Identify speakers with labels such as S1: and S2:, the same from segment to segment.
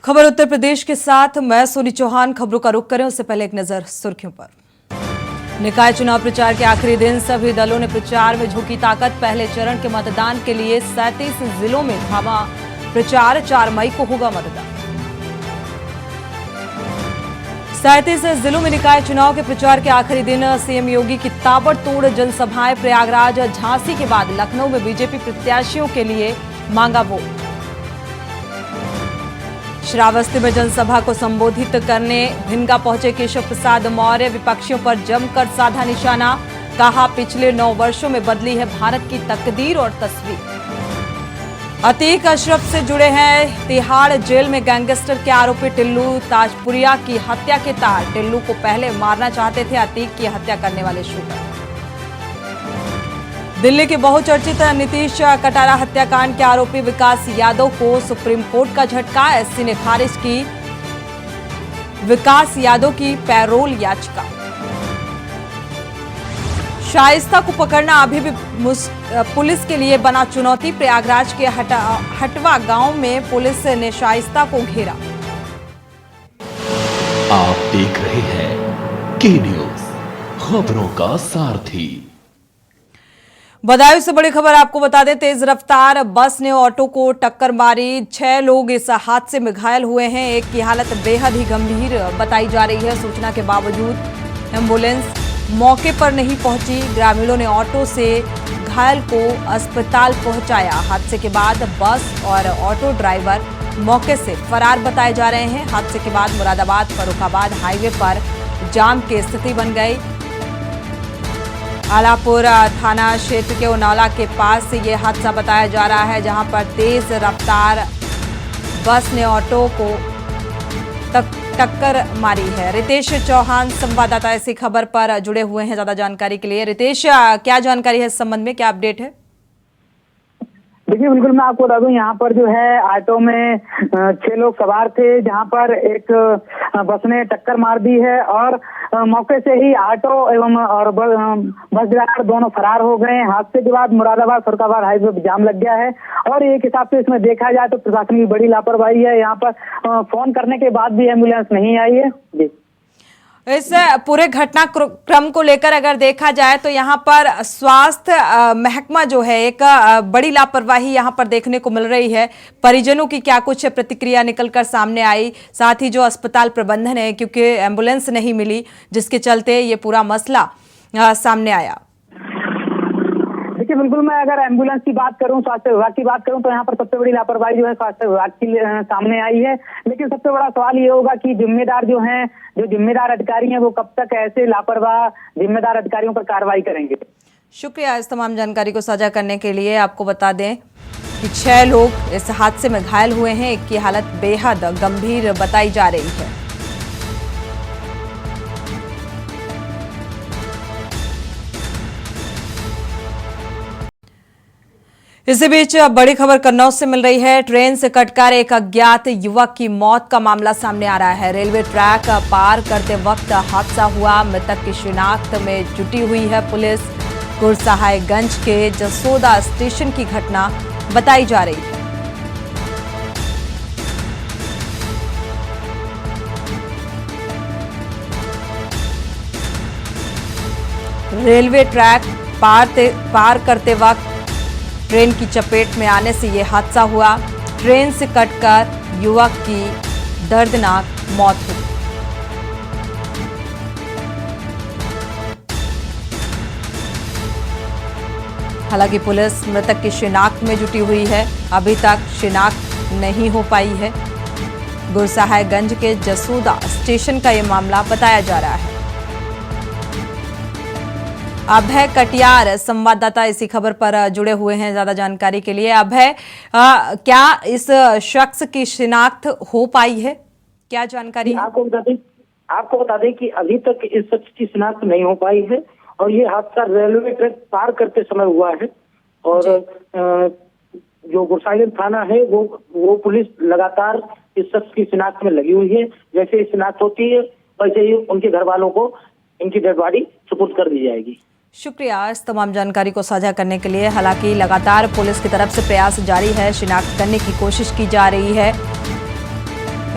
S1: खबर उत्तर प्रदेश के साथ मैं सोनी चौहान। खबरों का रुख करें उससे पहले एक नजर सुर्खियों पर। निकाय चुनाव प्रचार के आखिरी दिन सभी दलों ने प्रचार में झोंकी ताकत। पहले चरण के मतदान के लिए 37 जिलों में थामा प्रचार। 4 मई को होगा मतदान। 37 जिलों में निकाय चुनाव के प्रचार के आखिरी दिन सीएम योगी की ताबड़तोड़ जनसभाएं। प्रयागराज, झांसी के बाद लखनऊ में बीजेपी प्रत्याशियों के लिए मांगा वोट। श्रावस्ती में जनसभा को संबोधित करने भिनगा पहुंचे केशव प्रसाद मौर्य। विपक्षियों पर जमकर साधा निशाना। कहा, पिछले 9 वर्षों में बदली है भारत की तकदीर और तस्वीर। अतीक अशरफ से जुड़े हैं तिहाड़ जेल में गैंगस्टर के आरोपी टिल्लू ताजपुरिया की हत्या के तार। टिल्लू को पहले मारना चाहते थे अतीक की हत्या करने वाले शूटर। दिल्ली के बहुचर्चित नीतीश कटारा हत्याकांड के आरोपी विकास यादव को सुप्रीम कोर्ट का झटका। एससी ने खारिज की विकास यादव की पैरोल याचिका। शाइस्ता को पकड़ना अभी भी पुलिस के लिए बना चुनौती। प्रयागराज के हटवा गांव में पुलिस ने शाइस्ता को घेरा।
S2: आप देख रहे हैं के न्यूज, खबरों का सारथी।
S1: बदायूं से बड़ी खबर आपको बता दें। तेज रफ्तार बस ने ऑटो को टक्कर मारी। 6 लोग इस हादसे में घायल हुए हैं। एक की हालत बेहद ही गंभीर बताई जा रही है। सूचना के बावजूद एम्बुलेंस मौके पर नहीं पहुंची। ग्रामीणों ने ऑटो से घायल को अस्पताल पहुंचाया। हादसे के बाद बस और ऑटो ड्राइवर मौके से फरार बताए जा रहे हैं। हादसे के बाद मुरादाबाद फर्रुखाबाद हाईवे पर जाम की स्थिति बन गई। आलापुर थाना क्षेत्र के उनाला के पास से ये हादसा बताया जा रहा है, जहां पर तेज रफ्तार बस ने ऑटो को टक्कर मारी है। रितेश चौहान संवाददाता इसी खबर पर जुड़े हुए हैं ज्यादा जानकारी के लिए। रितेश, क्या जानकारी है इस संबंध में, क्या अपडेट है?
S3: देखिए, बिल्कुल मैं आपको बता दूं, यहाँ पर जो है ऑटो में 6 लोग सवार थे, जहाँ पर एक बस ने टक्कर मार दी है और मौके से ही ऑटो एवं और बस ड्राइवर दोनों फरार हो गए हैं। हादसे के बाद मुरादाबाद फर्रुखाबाद हाईवे पर जाम लग गया है और एक हिसाब से इसमें देखा जाए तो प्रशासन की बड़ी लापरवाही है। यहाँ पर फोन करने के बाद भी एम्बुलेंस नहीं आई है। जी,
S1: इस पूरे घटनाक्रम को लेकर अगर देखा जाए तो यहाँ पर स्वास्थ्य महकमा जो है एक बड़ी लापरवाही यहाँ पर देखने को मिल रही है। परिजनों की क्या कुछ प्रतिक्रिया निकलकर सामने आई, साथ ही जो अस्पताल प्रबंधन है, क्योंकि एम्बुलेंस नहीं मिली जिसके चलते ये पूरा मसला सामने आया।
S3: देखिए, बिल्कुल मैं अगर एम्बुलेंस की बात करूं, स्वास्थ्य विभाग की बात करूं, तो यहाँ पर सबसे बड़ी लापरवाही जो है स्वास्थ्य विभाग की सामने आई है। लेकिन सबसे बड़ा सवाल ये होगा कि जिम्मेदार जो हैं, जो जिम्मेदार अधिकारी हैं, वो कब तक ऐसे लापरवाह जिम्मेदार अधिकारियों पर कार्रवाई करेंगे।
S1: शुक्रिया इस तमाम जानकारी को साझा करने के लिए। आपको बता दें कि 6 लोग इस हादसे में घायल हुए हैं। एक की हालत बेहद गंभीर बताई जा रही है। इसी बीच बड़ी खबर कन्नौज से मिल रही है। ट्रेन से कटकर एक अज्ञात युवक की मौत का मामला सामने आ रहा है। रेलवे ट्रैक पार करते वक्त हादसा हुआ। मृतक की शिनाख्त में जुटी हुई है पुलिस। गुरसहायगंज के जसोदा स्टेशन की घटना बताई जा रही है। रेलवे ट्रैक पार करते वक्त ट्रेन की चपेट में आने से यह हादसा हुआ। ट्रेन से कटकर युवक की दर्दनाक मौत हुई। हालांकि पुलिस मृतक की शिनाख्त में जुटी हुई है। अभी तक शिनाख्त नहीं हो पाई है। गुरसहायगंज के जसोदा स्टेशन का यह मामला बताया जा रहा है। अभय कटियार संवाददाता इसी खबर पर जुड़े हुए हैं ज्यादा जानकारी के लिए। अभय, क्या इस शख्स की शिनाख्त हो पाई है, क्या जानकारी है?
S4: आपको बता दें कि अभी तक इस शख्स की शिनाख्त नहीं हो पाई है और ये हादसा रेलवे ट्रैक पार करते समय हुआ है। और जो गुरसाहिगंज थाना है वो पुलिस लगातार इस शख्स की शिनाख्त में लगी हुई है। जैसे ही शिनाख्त होती है वैसे ही उनके घर वालों को इनकी डेड बॉडी सुपुर्द कर दी जाएगी।
S1: शुक्रिया इस तमाम जानकारी को साझा करने के लिए। हालांकि लगातार पुलिस की तरफ से प्रयास जारी है, शिनाख्त करने की कोशिश की जा रही है।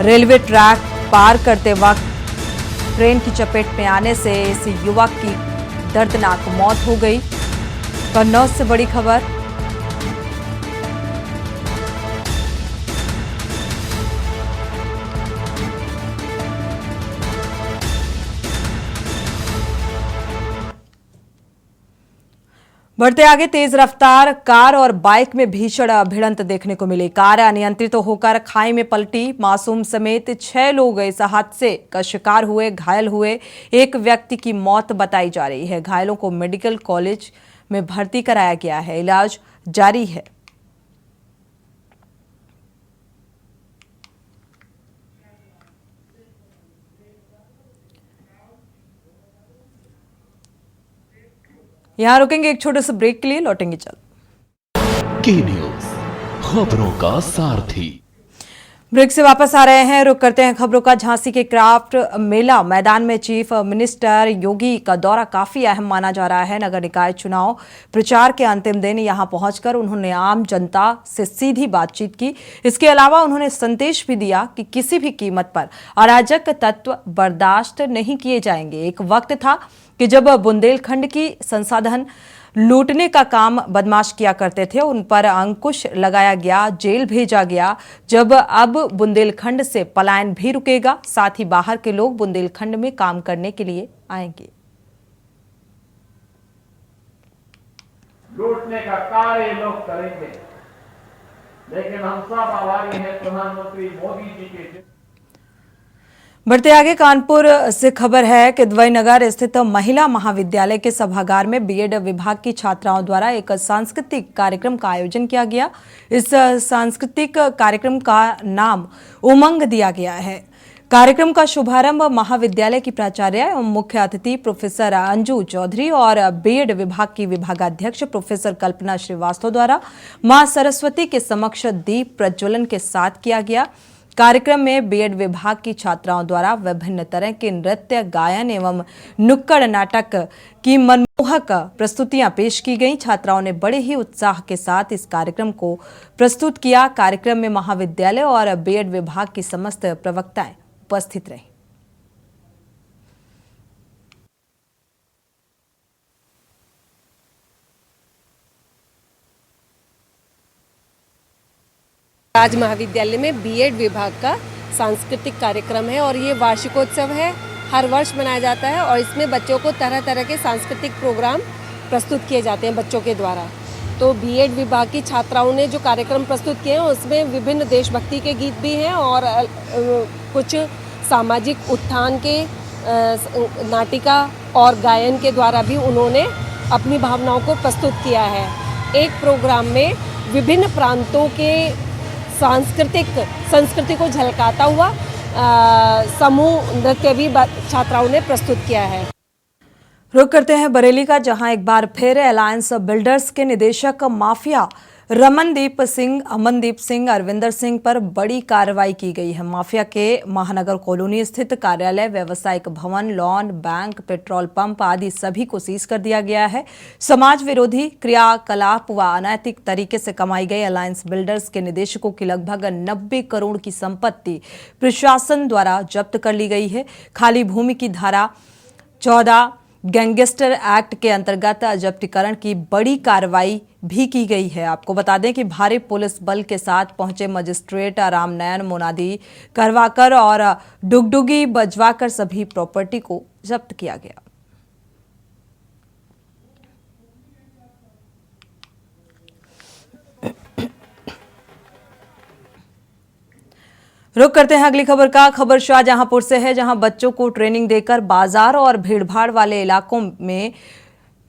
S1: रेलवे ट्रैक पार करते वक्त ट्रेन की चपेट में आने से इस युवक की दर्दनाक मौत हो गई। कन्नौज से बड़ी खबर। बढ़ते आगे तेज रफ्तार कार और बाइक में भीषण भिड़ंत देखने को मिली। कार अनियंत्रित होकर खाई में पलटी। मासूम समेत 6 लोग इस हादसे का शिकार हुए, घायल हुए। एक व्यक्ति की मौत बताई जा रही है। घायलों को मेडिकल कॉलेज में भर्ती कराया गया है, इलाज जारी है। यहां रुकेंगे एक छोटे से ब्रेक के लिए, लौटेंगे जल्द।
S2: की न्यूज खबरों का सारथी।
S1: ब्रेक से वापस आ रहे हैं, रुक करते हैं खबरों का। झांसी के क्राफ्ट मेला मैदान में चीफ मिनिस्टर योगी का दौरा काफी अहम माना जा रहा है। नगर निकाय चुनाव प्रचार के अंतिम दिन यहां पहुंचकर उन्होंने आम जनता से सीधी बातचीत की। इसके अलावा उन्होंने संदेश भी दिया कि किसी भी कीमत पर अराजक तत्व बर्दाश्त नहीं किए जाएंगे। एक वक्त था कि जब बुंदेलखंड की संसाधन लूटने का काम बदमाश किया करते थे, उन पर अंकुश लगाया गया, जेल भेजा गया। जब अब बुंदेलखंड से पलायन भी रुकेगा, साथ ही बाहर के लोग बुंदेलखंड में काम करने के लिए आएंगे।
S5: लूटने का कार्य लोग करेंगे, लेकिन हम सब आभारी हैं प्रधानमंत्री मोदी जी के।
S1: बढ़ते आगे कानपुर से खबर है कि द्वैनगर स्थित महिला महाविद्यालय के सभागार में बीएड विभाग की छात्राओं द्वारा एक सांस्कृतिक कार्यक्रम का आयोजन किया गया। इस सांस्कृतिक कार्यक्रम का नाम उमंग दिया गया है। कार्यक्रम का शुभारंभ महाविद्यालय की प्राचार्य एवं मुख्य अतिथि प्रोफेसर अंजू चौधरी और बीएड विभाग की विभागाध्यक्ष प्रोफेसर कल्पना श्रीवास्तव द्वारा मां सरस्वती के समक्ष दीप प्रज्वलन के साथ किया गया। कार्यक्रम में बीएड विभाग की छात्राओं द्वारा विभिन्न तरह के नृत्य, गायन एवं नुक्कड़ नाटक की मनमोहक प्रस्तुतियां पेश की गईं। छात्राओं ने बड़े ही उत्साह के साथ इस कार्यक्रम को प्रस्तुत किया। कार्यक्रम में महाविद्यालय और बीएड विभाग की समस्त प्रवक्ताएं उपस्थित रहीं।
S6: राज महाविद्यालय में बीएड विभाग का सांस्कृतिक कार्यक्रम है और ये वार्षिकोत्सव है, हर वर्ष मनाया जाता है और इसमें बच्चों को तरह तरह के सांस्कृतिक प्रोग्राम प्रस्तुत किए जाते हैं बच्चों के द्वारा। तो बीएड विभाग की छात्राओं ने जो कार्यक्रम प्रस्तुत किए हैं उसमें विभिन्न देशभक्ति के गीत भी हैं और कुछ सामाजिक उत्थान के नाटिका और गायन के द्वारा भी उन्होंने अपनी भावनाओं को प्रस्तुत किया है। एक प्रोग्राम में विभिन्न प्रांतों के संस्कृति को झलकाता हुआ समूह नृत्य भी छात्राओं ने प्रस्तुत किया है।
S1: रुक करते हैं बरेली का, जहां एक बार फिर अलायंस बिल्डर्स के निदेशक माफिया रमनदीप सिंह, अमनदीप सिंह, अरविंदर सिंह पर बड़ी कार्रवाई की गई है। माफिया के महानगर कॉलोनी स्थित कार्यालय, व्यावसायिक भवन, लॉन, बैंक, पेट्रोल पंप आदि सभी को सीज कर दिया गया है। समाज विरोधी क्रियाकलाप व अनैतिक तरीके से कमाई गई अलायंस बिल्डर्स के निदेशकों की लगभग 90 करोड़ की संपत्ति प्रशासन द्वारा जब्त कर ली गई है। खाली भूमि की धारा 14 गैंगस्टर एक्ट के अंतर्गत जब्तीकरण की बड़ी कार्रवाई भी की गई है। आपको बता दें कि भारी पुलिस बल के साथ पहुंचे मजिस्ट्रेट रामनयन मुनादी करवाकर और डुगडुगी बजवाकर सभी प्रॉपर्टी को जब्त किया गया। रुक करते हैं अगली खबर का। खबर शाहजहांपुर से है, जहां बच्चों को ट्रेनिंग देकर बाजार और भीड़भाड़ वाले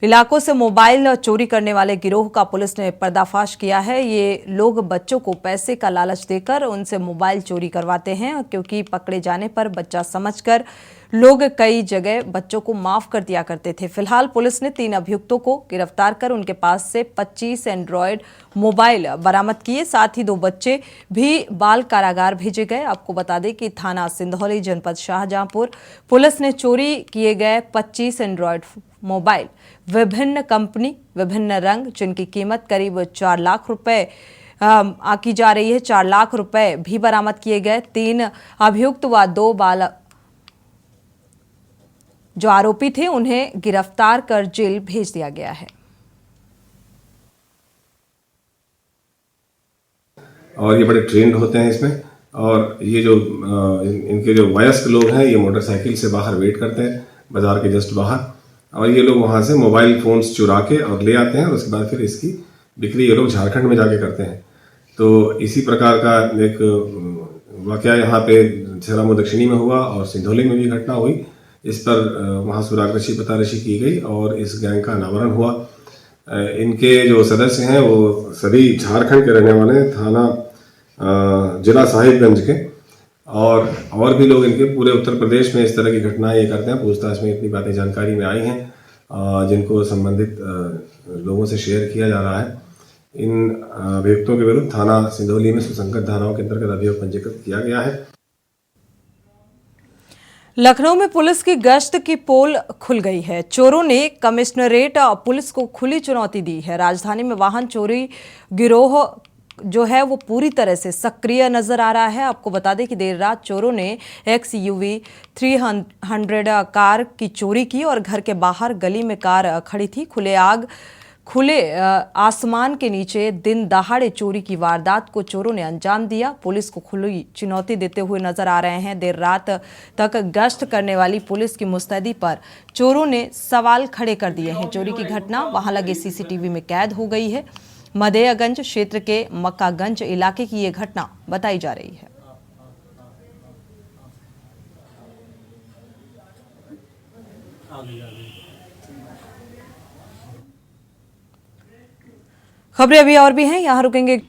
S1: इलाकों से मोबाइल चोरी करने वाले गिरोह का पुलिस ने पर्दाफाश किया है। ये लोग बच्चों को पैसे का लालच देकर उनसे मोबाइल चोरी करवाते हैं, क्योंकि पकड़े जाने पर बच्चा समझकर लोग कई जगह बच्चों को माफ कर दिया करते थे। फिलहाल पुलिस ने 3 अभियुक्तों को गिरफ्तार कर उनके पास से 25 एंड्रॉयड मोबाइल बरामद किए। साथ ही 2 बच्चे भी बाल कारागार भेजे गए। आपको बता दें कि थाना सिंधौली, जनपद शाहजहांपुर पुलिस ने चोरी किए गए 25 एंड्रॉयड मोबाइल, विभिन्न कंपनी, विभिन्न रंग, जिनकी कीमत करीब 4 लाख रुपए की जा रही है। 4 लाख रुपए भी बरामद किए गए। 3 अभियुक्त व 2 बालक जो आरोपी थे उन्हें गिरफ्तार कर जेल भेज दिया गया है।
S7: और ये बड़े ट्रेंड होते हैं इसमें। और ये जो इनके जो वयस्क लोग हैं ये मोटरसाइकिल से बाहर वेट करते हैं, बाजार के जस्ट बाहर, और ये लोग वहां से मोबाइल फोन्स चुरा के और ले आते हैं और उसके बाद फिर इसकी बिक्री ये लोग झारखंड में जाके करते हैं। तो इसी प्रकार का एक वाकया यहाँ पे छेरामऊ दक्षिणी में हुआ और सिंधौली में भी घटना हुई। इस पर वहाँ सुरागरशी पतारशी की गई और इस गैंग का अनावरण हुआ। इनके जो सदस्य हैं वो सभी झारखंड के रहने वाले, थाना जिला साहिबगंज के, और भी लोग इनके पूरे उत्तर प्रदेश में इस तरह की घटनाएं ये करते हैं। पूछताछ में इतनी बातें जानकारी में आई हैं जिनको संबंधित लोगों से शेयर किया जा रहा है। इन अभियुक्तों के विरुद्ध थाना सिंधौली में सुसंगत धाराओं के अंतर्गत अभियोग पंजीकृत किया गया है।
S1: लखनऊ में पुलिस की गश्त की पोल खुल गई है। चोरों ने कमिश्नरेट पुलिस को खुली चुनौती दी है। राजधानी में वाहन चोरी गिरोह जो है वो पूरी तरह से सक्रिय नजर आ रहा है। आपको बता दें कि देर रात चोरों ने XUV 300 कार की चोरी की और घर के बाहर गली में कार खड़ी थी। खुले आसमान के नीचे दिन दहाड़े चोरी की वारदात को चोरों ने अंजाम दिया। पुलिस को खुली चुनौती देते हुए नजर आ रहे हैं। देर रात तक गश्त करने वाली पुलिस की मुस्तैदी पर चोरों ने सवाल खड़े कर दिए हैं। चोरी की घटना वहां लगे CCTV में कैद हो गई है। मदेयगंज क्षेत्र के मक्कागंज इलाके की ये घटना बताई जा रही है। खबरें अभी और भी हैं, यहां रुकेंगे।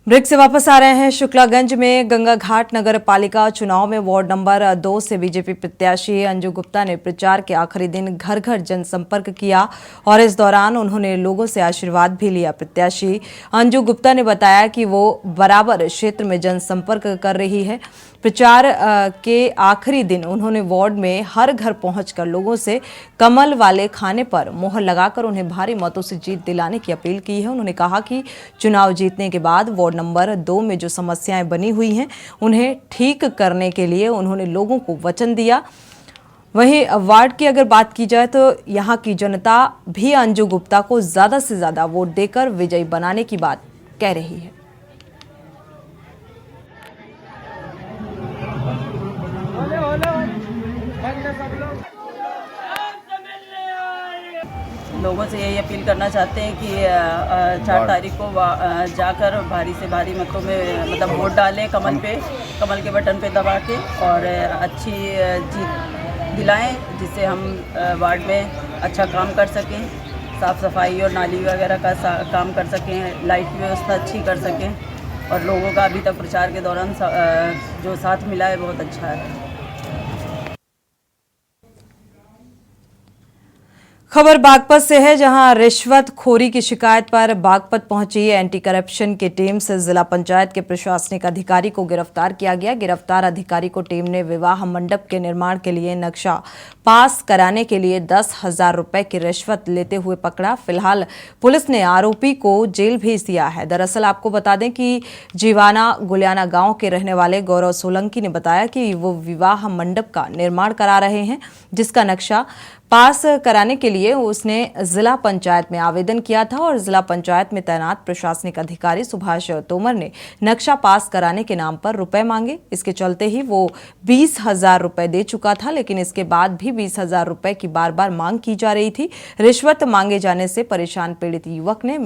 S1: ब्रेक से वापस आ रहे हैं। शुक्लागंज में गंगा घाट नगर पालिका चुनाव में वार्ड नंबर 2 से बीजेपी प्रत्याशी अंजू गुप्ता ने प्रचार के आखिरी दिन घर घर जनसंपर्क किया और इस दौरान उन्होंने लोगों से आशीर्वाद भी लिया। प्रत्याशी अंजू गुप्ता ने बताया कि वो बराबर क्षेत्र में जनसंपर्क कर रही है। प्रचार के आखिरी दिन उन्होंने वार्ड में हर घर पहुंचकर लोगों से कमल वाले खाने पर मोहर लगाकर उन्हें भारी मतों से जीत दिलाने की अपील की है। उन्होंने कहा कि चुनाव जीतने के बाद वार्ड नंबर 2 में जो समस्याएं बनी हुई हैं उन्हें ठीक करने के लिए उन्होंने लोगों को वचन दिया। वहीं वार्ड की अगर बात की जाए तो यहाँ की जनता भी अंजू गुप्ता को ज्यादा से ज्यादा वोट देकर विजयी बनाने की बात कह रही है।
S8: लोगों से यही अपील करना चाहते हैं कि 4 तारीख को जाकर भारी से भारी मतों में मतलब वोट डालें, कमल के बटन पे दबा के और अच्छी जीत दिलाएं, जिससे हम वार्ड में अच्छा काम कर सकें, साफ़ सफाई और नाली वगैरह का काम कर सकें, लाइट की व्यवस्था अच्छी कर सकें। और लोगों का अभी तक प्रचार के दौरान जो साथ मिला है बहुत अच्छा है।
S1: खबर बागपत से है, जहां रिश्वतखोरी की शिकायत पर बागपत पहुंची एंटी करप्शन की टीम से जिला पंचायत के प्रशासनिक अधिकारी को गिरफ्तार किया गया। गिरफ्तार अधिकारी को टीम ने विवाह मंडप के निर्माण के लिए नक्शा पास कराने के लिए 10,000 रुपए की रिश्वत लेते हुए पकड़ा। फिलहाल पुलिस ने आरोपी को जेल भेज दिया है। दरअसल आपको बता दें कि जीवाना गुलियाना गांव के रहने वाले गौरव सोलंकी ने बताया कि वो विवाह मंडप का निर्माण करा रहे हैं, जिसका नक्शा पास कराने के लिए उसने जिला पंचायत में आवेदन किया था और जिला पंचायत में तैनात प्रशासनिक अधिकारी सुभाष तोमर ने नक्शा पास कराने के नाम पर रुपए मांगे। इसके चलते ही वो 20,000 रुपए दे चुका था, लेकिन इसके बाद भी 20,000 रुपए की बार बार मांग की जा रही थी। रिश्वत मांगे जाने से परेशान पीड़ित युवक ने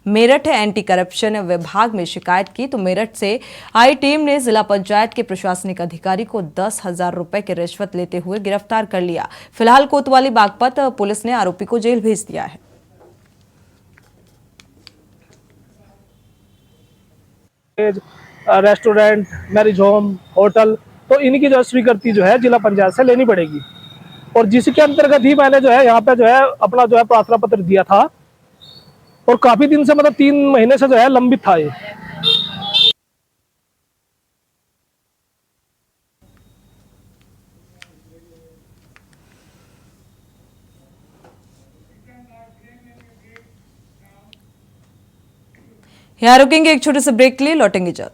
S1: मेरठ एंटी करप्शन विभाग में शिकायत की, तो मेरठ से आई टीम ने जिला पंचायत के प्रशासनिक अधिकारी को 10,000 रुपए की रिश्वत लेते हुए गिरफ्तार कर लिया। फिलहाल कोतवाली बागपत पुलिस ने आरोपी को जेल भेज दिया है।
S9: रेस्टोरेंट, मैरिज होम, होटल, तो इनकी जो स्वीकृति जो है जिला पंचायत से लेनी पड़ेगी और जिसके अंतर्गत ही मैंने जो है यहाँ पे जो है अपना जो है प्रार्थना पत्र दिया था और काफी दिन से मतलब 3 महीने से जो है लंबित था ये।
S1: यहाँ रुकेंगे एक छोटे से ब्रेक के लिए, लौटेंगे जल्द।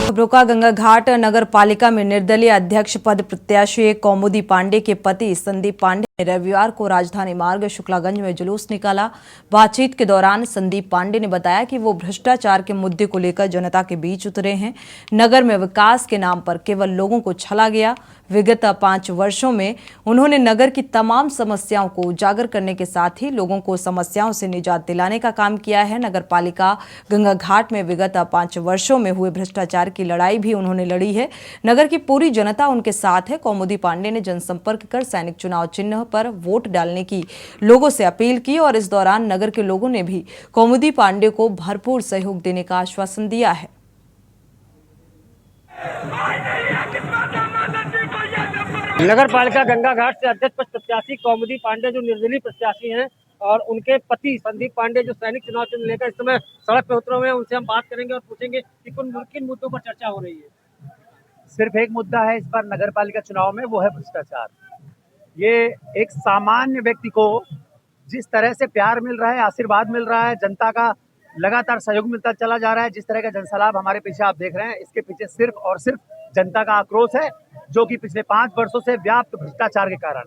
S1: खबरों का गंगा घाट नगर पालिका में निर्दलीय अध्यक्ष पद प्रत्याशी कौमुदी पांडे के पति संदीप पांडे ने रविवार को राजधानी मार्ग शुक्लागंज में जुलूस निकाला। बातचीत के दौरान संदीप पांडे ने बताया कि वो भ्रष्टाचार के मुद्दे को लेकर जनता के बीच उतरे हैं। नगर में विकास के नाम पर केवल लोगों को छला गया। विगत 5 वर्षों में उन्होंने नगर की तमाम समस्याओं को उजागर करने के साथ ही लोगों को समस्याओं से निजात दिलाने का काम किया है। नगर पालिका गंगा घाट में विगत 5 वर्षों में हुए भ्रष्टाचार की लड़ाई भी उन्होंने लड़ी है। नगर की पूरी जनता उनके साथ है। कौमुदी पांडे ने जनसंपर्क कर सैनिक चुनाव चिन्ह पर वोट डालने की लोगों से अपील की और इस दौरान नगर के लोगों ने भी कौमुदी पांडे को भरपूर सहयोग देने का आश्वासन दिया है।
S10: नगर पालिका गंगा घाट से अध्यक्ष पद प्रत्याशी कौमुदी पांडे जो निर्दलीय प्रत्याशी हैं और उनके पति संदीप पांडे जो सैनिक चुनाव चिन्ह लेकर इस समय सड़क पे उतरे हुए हैं, उनसे हम बात करेंगे और पूछेंगे कि किन मुद्दों पर चर्चा हो रही है।
S11: सिर्फ एक मुद्दा है इस बार नगर पालिका चुनाव में, वो है भ्रष्टाचार। ये एक सामान्य व्यक्ति को जिस तरह से प्यार मिल रहा है, आशीर्वाद मिल रहा है, जनता का लगातार सहयोग मिलता चला जा रहा है, जिस तरह का जनसैलाब हमारे पीछे आप देख रहे हैं, इसके पीछे सिर्फ और सिर्फ जनता का आक्रोश है, जो कि पिछले 5 वर्षों से व्याप्त भ्रष्टाचार के कारण।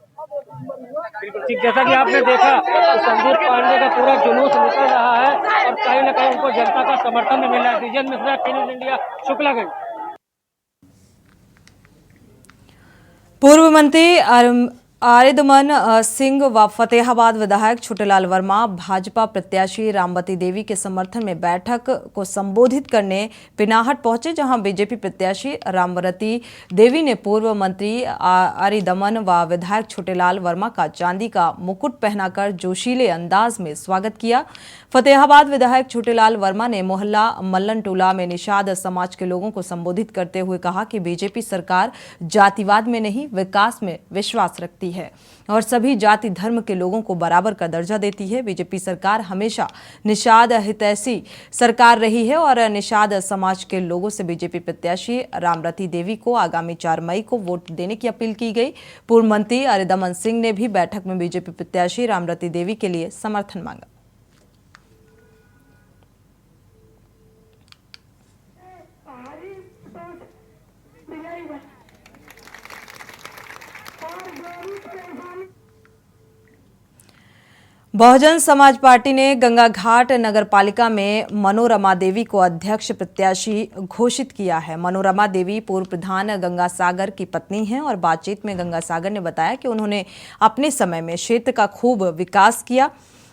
S10: बिल्कुल ठीक, जैसा कि आपने देखा तो संदीप पांडे का पूरा जुलूस निकल रहा है और कहीं न कहीं उनको जनता का समर्थन भी मिल रहा है। Vision Mishra, news India, Shuklaganj.
S1: पूर्व मंत्री आरिदमन सिंह व फतेहाबाद विधायक छोटेलाल वर्मा भाजपा प्रत्याशी रामवती देवी के समर्थन में बैठक को संबोधित करने पिनाहट पहुंचे, जहां बीजेपी प्रत्याशी रामवती देवी ने पूर्व मंत्री आरिदमन व विधायक छोटेलाल वर्मा का चांदी का मुकुट पहनाकर जोशीले अंदाज में स्वागत किया। फतेहाबाद विधायक छोटेलाल वर्मा ने मोहल्ला मल्लन टोला में निषाद समाज के लोगों को संबोधित करते हुए कहा कि बीजेपी सरकार जातिवाद में नहीं, विकास में विश्वास रखती है और सभी जाति धर्म के लोगों को बराबर का दर्जा देती है। बीजेपी सरकार हमेशा निषाद हितैषी सरकार रही है और निषाद समाज के लोगों से बीजेपी प्रत्याशी रामवती देवी को आगामी 4 मई को वोट देने की अपील की गई। पूर्व मंत्री आरिदमन सिंह ने भी बैठक में बीजेपी प्रत्याशी रामवती देवी के लिए समर्थन मांगा। बहुजन समाज पार्टी ने गंगा घाट नगर पालिका में मनोरमा देवी को अध्यक्ष प्रत्याशी घोषित किया है। मनोरमा देवी पूर्व प्रधान गंगा सागर की पत्नी हैं और बातचीत में गंगा सागर ने बताया कि उन्होंने अपने समय में क्षेत्र का खूब विकास किया।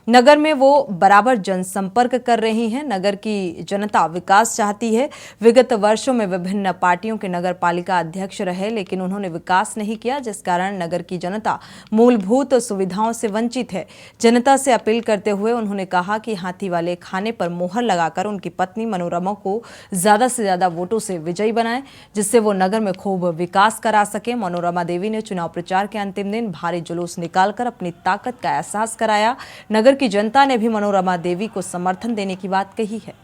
S1: नगर में वो बराबर जनसंपर्क कर रही हैं। नगर की जनता विकास चाहती है। विगत वर्षों में विभिन्न पार्टियों के नगर पालिका अध्यक्ष रहे, लेकिन उन्होंने विकास नहीं किया, जिस कारण नगर की जनता मूलभूत सुविधाओं से वंचित है। जनता से अपील करते हुए उन्होंने कहा कि हाथी वाले खाने पर मोहर लगाकर उनकी पत्नी मनोरमा को ज्यादा से ज्यादा वोटों से विजयी बनाएं, जिससे वो नगर में खूब विकास करा सके। मनोरमा देवी ने चुनाव प्रचार के अंतिम दिन भारी जुलूस निकालकर अपनी ताकत का एहसास कराया। नगर की जनता ने भी मनोरमा देवी को समर्थन देने की बात कही है।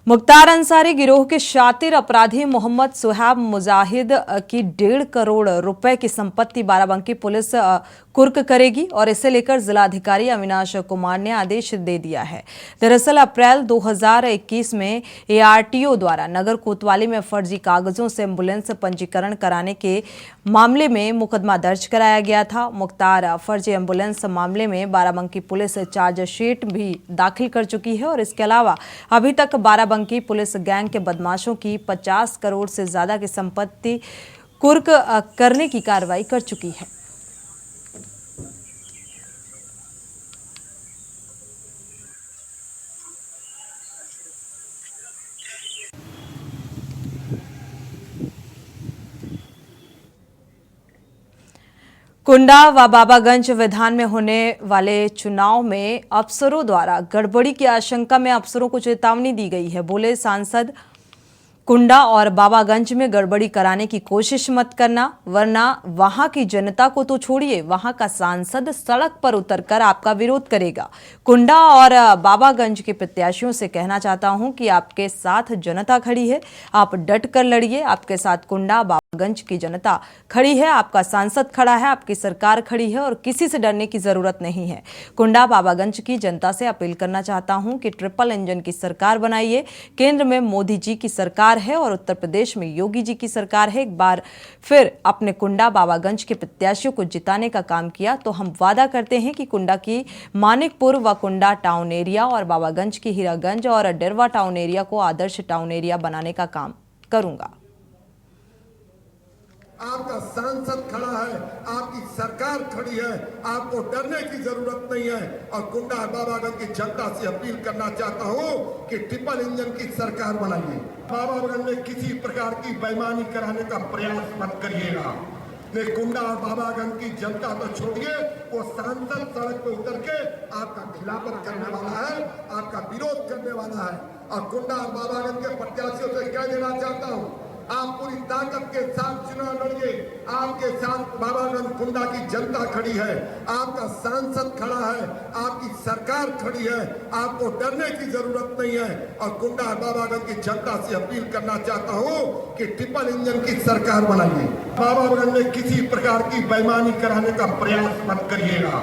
S1: मुख्तार अंसारी गिरोह के शातिर अपराधी मोहम्मद सुहैब मुजाहिद की 1.5 करोड़ रुपए की संपत्ति बाराबंकी पुलिस कुर्क करेगी और इसे लेकर जिलाधिकारी अविनाश कुमार ने आदेश दे दिया है। दरअसल अप्रैल 2021 में ARTO द्वारा नगर कोतवाली में फर्जी कागजों से एम्बुलेंस पंजीकरण कराने के मामले में मुकदमा दर्ज कराया गया था। मुख्तार फर्जी एम्बुलेंस मामले में बाराबंकी पुलिस चार्जशीट भी दाखिल कर चुकी है और इसके अलावा अभी तक बाराबंकी पुलिस गैंग के बदमाशों की 50 करोड़ से ज्यादा की संपत्ति कुर्क करने की कार्रवाई कर चुकी है। कुंडा व बाबागंज विधान में होने वाले चुनाव में अफसरों द्वारा गड़बड़ी की आशंका में अफसरों को चेतावनी दी गई है। बोले सांसद कुंडा और बाबागंज में गड़बड़ी कराने की कोशिश मत करना, वरना वहां की जनता को तो छोड़िए, वहां का सांसद सड़क पर उतरकर आपका विरोध करेगा। कुंडा और बाबागंज के प्रत्याशियों से कहना चाहता हूं कि आपके साथ जनता खड़ी है, आप डट कर लड़िए। आपके साथ कुंडा बाबागंज की जनता खड़ी है, आपका सांसद खड़ा है, आपकी सरकार खड़ी है और किसी से डरने की जरूरत नहीं है। कुंडा बाबागंज की जनता से अपील करना चाहता हूं कि ट्रिपल इंजन की सरकार बनाइए। केंद्र में मोदी जी की सरकार है और उत्तर प्रदेश में योगी जी की सरकार है। एक बार फिर अपने कुंडा बाबागंज के प्रत्याशियों को जिताने का काम किया तो हम वादा करते हैं कि कुंडा की मानिकपुर व कुंडा टाउन एरिया और बाबागंज की हीरागंज और डेरवा टाउन एरिया को आदर्श टाउन एरिया बनाने का काम करूंगा।
S12: आपका सांसद खड़ा है, आपकी सरकार खड़ी है, आपको डरने की जरूरत नहीं है। और कुंडा बाबागंज की जनता से अपील करना चाहता हूं कि ट्रिपल इंजन की सरकार बनाइए। बाबागंज में किसी प्रकार की बेईमानी कराने का प्रयास मत करिएगा। कुंडा और बाबागंज की जनता तो छोड़िए, वो सांसद सड़क पर उतर के आपका खिलाफत करने वाला है, आपका विरोध करने वाला है। और कुंडा और बाबागंज के प्रत्याशियों से कह देना चाहता हूँ, आप पूरी ताकत के साथ चुनाव लड़िए। आपके साथ बाबागंज कुंडा की जनता खड़ी है, आपका सांसद खड़ा है, आपकी सरकार खड़ी है, आपको डरने की जरूरत नहीं है। और कुंडा बाबागंज की जनता से अपील करना चाहता हूं कि ट्रिपल इंजन की सरकार बनाइए। बाबागंज में किसी प्रकार की बेईमानी कराने का प्रयास मत करिएगा।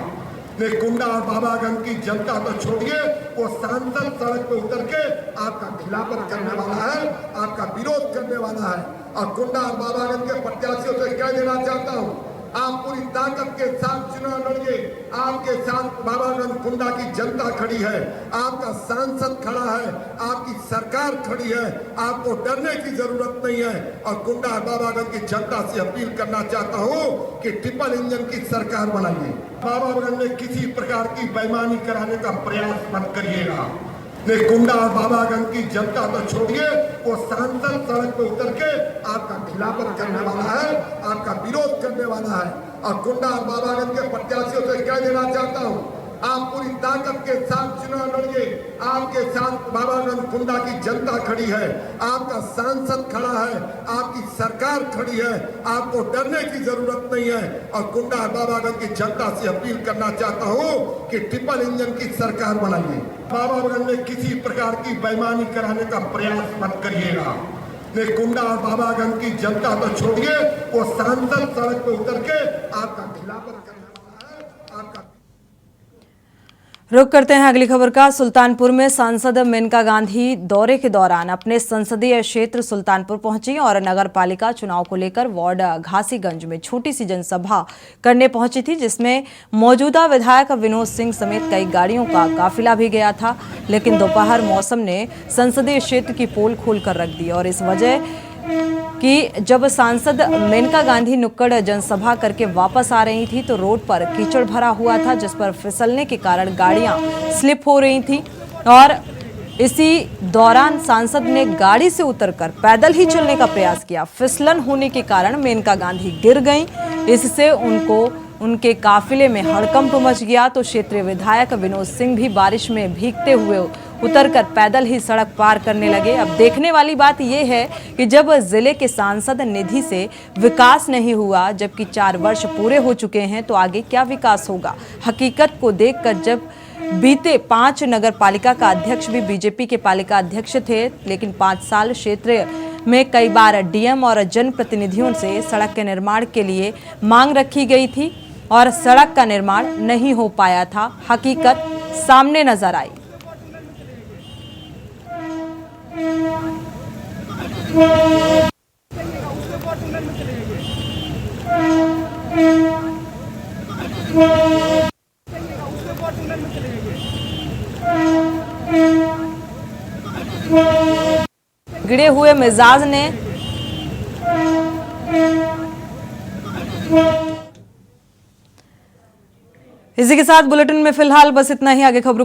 S12: कुंडा और बाबागंज की जनता तो छोड़िए, वो सांसद सड़क पर उतर के आपका खिलाफत करने वाला है, आपका विरोध करने वाला है। और कुंडा और बाबागंज के प्रत्याशियों से कह देना चाहता हूँ, आप पूरी ताकत के साथ चुनाव लड़िए। आपके साथ बाबागंज कुंडा की जनता खड़ी है, आपका सांसद खड़ा है, आपकी सरकार खड़ी है, आपको डरने की जरूरत नहीं है। और कुंडा बाबागंज की जनता से अपील करना चाहता हूं कि ट्रिपल इंजन की सरकार बनाइए। बाबागंज में किसी प्रकार की बेईमानी कराने का प्रयास मत करिएगा। कुंडा और बाबागंज की जनता तो छोड़िए, वो सांसद सड़क पर उतर के आपका खिलाफत करने वाला है, आपका विरोध करने वाला है। और कुंडा और बाबागंज के प्रत्याशियों से कह देना चाहता हूँ, आप पूरी ताकत के साथ चुनाव लड़िए। आपके साथ बाबागंज कुंडा की जनता खड़ी है, आपका सांसद खड़ा है, आपकी सरकार खड़ी है, आपको डरने की जरूरत नहीं है। और कुंडा बाबागंज की जनता से अपील करना चाहता हूं कि ट्रिपल इंजन की सरकार बनाइए। बाबागंज में किसी प्रकार की बेईमानी कराने का प्रयास मत करिएगा। कुंडा और बाबागंज की जनता तो छोड़िए, वो सांसद सड़क पर उतर के आपका खिलाफत करने वाला है, आपका।
S1: रुक करते हैं अगली खबर का। सुल्तानपुर में सांसद मेनका गांधी दौरे के दौरान अपने संसदीय क्षेत्र सुल्तानपुर पहुंची और नगर पालिका चुनाव को लेकर वार्ड घासीगंज में छोटी सी जनसभा करने पहुंची थी, जिसमें मौजूदा विधायक विनोद सिंह समेत कई गाड़ियों का काफिला भी गया था। लेकिन दोपहर मौसम ने संसदीय क्षेत्र की पोल खोलकर रख दी और इस वजह कि जब सांसद मेनका गांधी नुक्कड़ जनसभा करके वापस आ रही थी तो रोड पर कीचड़ भरा हुआ था, जिस पर फिसलने के कारण गाड़ियां स्लिप हो रही थी। और इसी दौरान सांसद ने गाड़ी से उतरकर पैदल ही चलने का प्रयास किया। फिसलन होने के कारण मेनका गांधी गिर गईं। इससे उनके काफिले में हड़कंप मच गया तो क्षेत्रीय विधायक विनोद सिंह भी बारिश में भीगते हुए उतरकर पैदल ही सड़क पार करने लगे। अब देखने वाली बात यह है कि जब जिले के सांसद निधि से विकास नहीं हुआ, जबकि 4 वर्ष पूरे हो चुके हैं, तो आगे क्या विकास होगा। हकीकत को देखकर जब बीते 5 नगर पालिका का अध्यक्ष भी बीजेपी के पालिका अध्यक्ष थे, लेकिन 5 साल क्षेत्र में कई बार डीएम और जनप्रतिनिधियों से सड़क के निर्माण के लिए मांग रखी गई थी और सड़क का निर्माण नहीं हो पाया था। हकीकत सामने नजर आई। गिरे हुए मिजाज ने इसी के साथ बुलेटिन में फिलहाल बस इतना ही। आगे खबरों